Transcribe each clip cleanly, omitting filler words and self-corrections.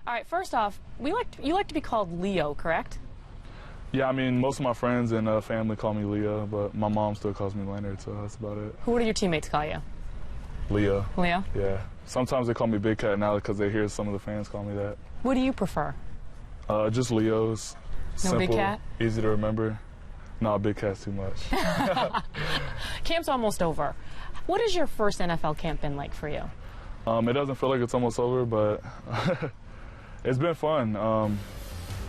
All right, first off, you like to be called Leo, correct? Yeah, I mean, most of my friends and family call me Leo, but my mom still calls me Leonard, so that's about it. Who do your teammates call you? Leo. Leo? Yeah. Sometimes they call me Big Cat now because they hear some of the fans call me that. What do you prefer? Just Leos. No Simple, Big Cat? easy to remember. No, Big Cat's too much. Camp's almost over. What has your first NFL camp been like for you? It doesn't feel like it's almost over, but it's been fun.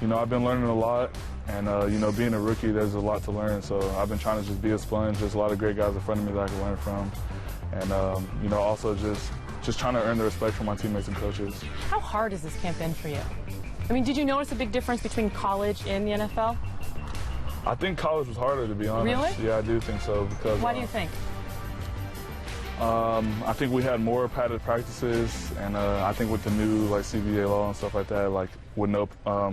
You know, I've been learning a lot, and you know, being a rookie, there's a lot to learn. So I've been trying to just be a sponge. There's a lot of great guys in front of me that I can learn from, and you know, also just trying to earn the respect from my teammates and coaches. How hard has this camp been for you? I mean, did you notice a big difference between college and the NFL? I think college was harder, to be honest. Really? Yeah, I do think so. Because why do you think? I think we had more padded practices, and I think with the new like CBA law and stuff like that, like with no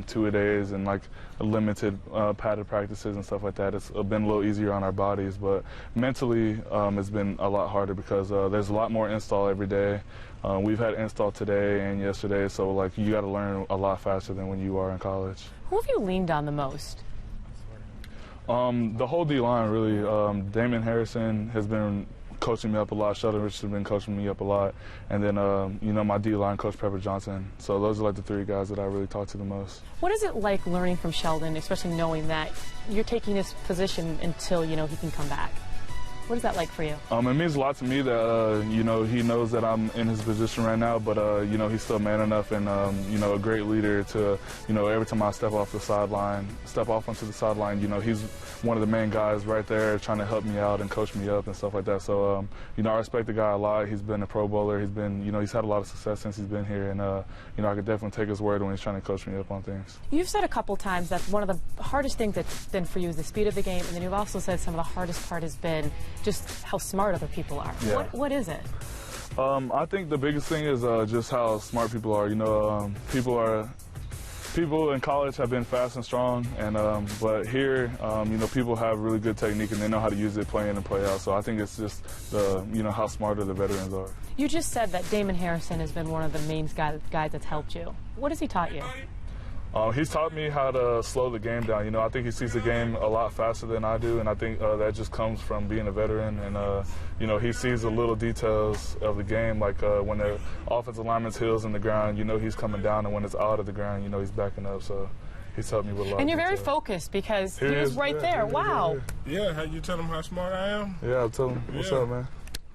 two-a-days and like limited padded practices and stuff like that, it's been a little easier on our bodies. But mentally, it's been a lot harder because there's a lot more install every day. We've had install today and yesterday, so like you got to learn a lot faster than when you are in college. Who have you leaned on the most? The whole D-line, really. Damon Harrison has been coaching me up a lot. Sheldon Richardson has been coaching me up a lot. And then, you know, my D-line coach, Pepper Johnson. So those are like the three guys that I really talk to the most. What is it like learning from Sheldon, especially knowing that you're taking this position until, you know, he can come back? What is that like for you? It means a lot to me that, you know, he knows that I'm in his position right now, but, you know, he's still man enough and, you know, a great leader to, you know, every time I step off onto the sideline, you know, he's one of the main guys right there trying to help me out and coach me up and stuff like that. So, you know, I respect the guy a lot. He's been a Pro Bowler. He's been, you know, he's had a lot of success since he's been here, and, you know, I could definitely take his word when he's trying to coach me up on things. You've said a couple times that one of the hardest things that's been for you is the speed of the game, and then you've also said some of the hardest part has been just how smart other people are. Yeah. What is it? I think the biggest thing is just how smart people are. You know, people in college have been fast and strong, and but here, you know, people have really good technique and they know how to use it play in and play out. So I think it's just you know, how smarter the veterans are. You just said that Damon Harrison has been one of the main guys that's helped you. What has he taught you? He's taught me how to slow the game down. You know, I think he sees the game a lot faster than I do, and I think that just comes from being a veteran. And, you know, he sees the little details of the game, like when the offensive lineman's heels in the ground, you know he's coming down, and when it's out of the ground, you know he's backing up. So he's helped me with a lot. And you're of very focused because he was right there. Wow. Yeah, you tell him how smart I am? Yeah, I'll tell him. What's up, man?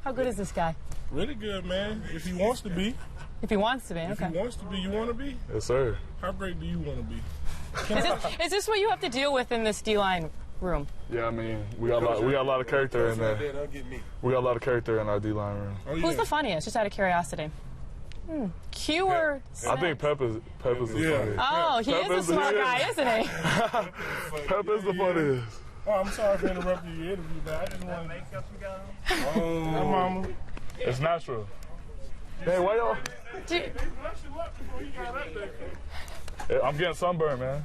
How good is this guy? Really good, man. If he wants to be. If he wants to be, okay. If he wants to be, you want to be? Yes, sir. How great do you want to be? Is this what you have to deal with in this D-line room? Yeah, I mean, we got a lot of character in there. We got a lot of character in our D-line room. Oh, yeah. Who's the funniest, just out of curiosity? Q or I think Pep is the funniest. Oh, he is a smart guy, isn't he? Pep is the funniest. Oh, I'm sorry for interrupting your interview, but I just want to make up you got on. Oh, mama. It's natural. Hey, why y'all? I'm getting sunburned, man.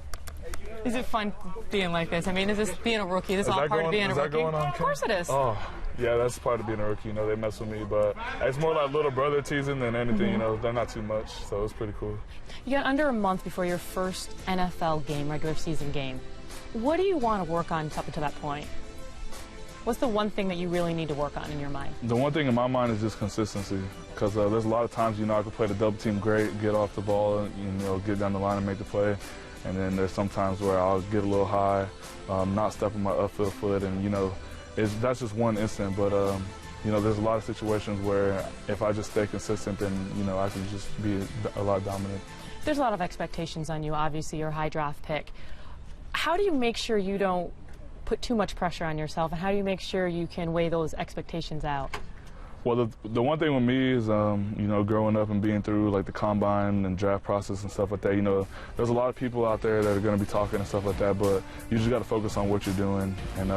Is it fun being like this? I mean, is this being a rookie? This is all part of being a rookie? Of course it is. Oh, yeah, that's part of being a rookie. You know, they mess with me, but it's more like little brother teasing than anything. You know, they're not too much, so it's pretty cool. You got under a month before your first NFL game, regular season game. What do you want to work on up until that point? What's the one thing that you really need to work on in your mind? The one thing in my mind is just consistency, because there's a lot of times, you know, I could play the double team great, get off the ball, and, you know, get down the line and make the play. And then there's some times where I'll get a little high, not stepping my upfield foot, and, you know, that's just one instant. But, you know, there's a lot of situations where if I just stay consistent, then, you know, I can just be a lot dominant. There's a lot of expectations on you. Obviously, you're a high draft pick. How do you make sure you don't put too much pressure on yourself, and how do you make sure you can weigh those expectations out? Well, the one thing with me is, you know, growing up and being through like the combine and draft process and stuff like that, you know, there's a lot of people out there that are going to be talking and stuff like that, but you just got to focus on what you're doing. And,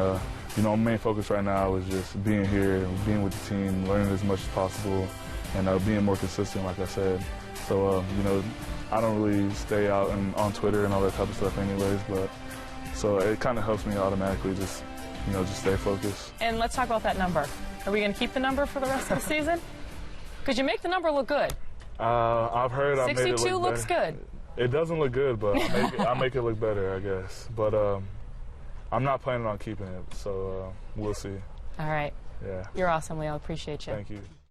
you know, my main focus right now is just being here, being with the team, learning as much as possible, and being more consistent, like I said. So, you know, I don't really stay out and on Twitter and all that type of stuff anyways, but so it kind of helps me automatically just, you know, just stay focused. And let's talk about that number. Are we going to keep the number for the rest of the season? Because you make the number look good. I've heard I made it look 62 looks better. good. It doesn't look good, but I make it look better, I guess. But I'm not planning on keeping it, so we'll see. All right. Yeah. You're awesome, Leo. Appreciate you. Thank you.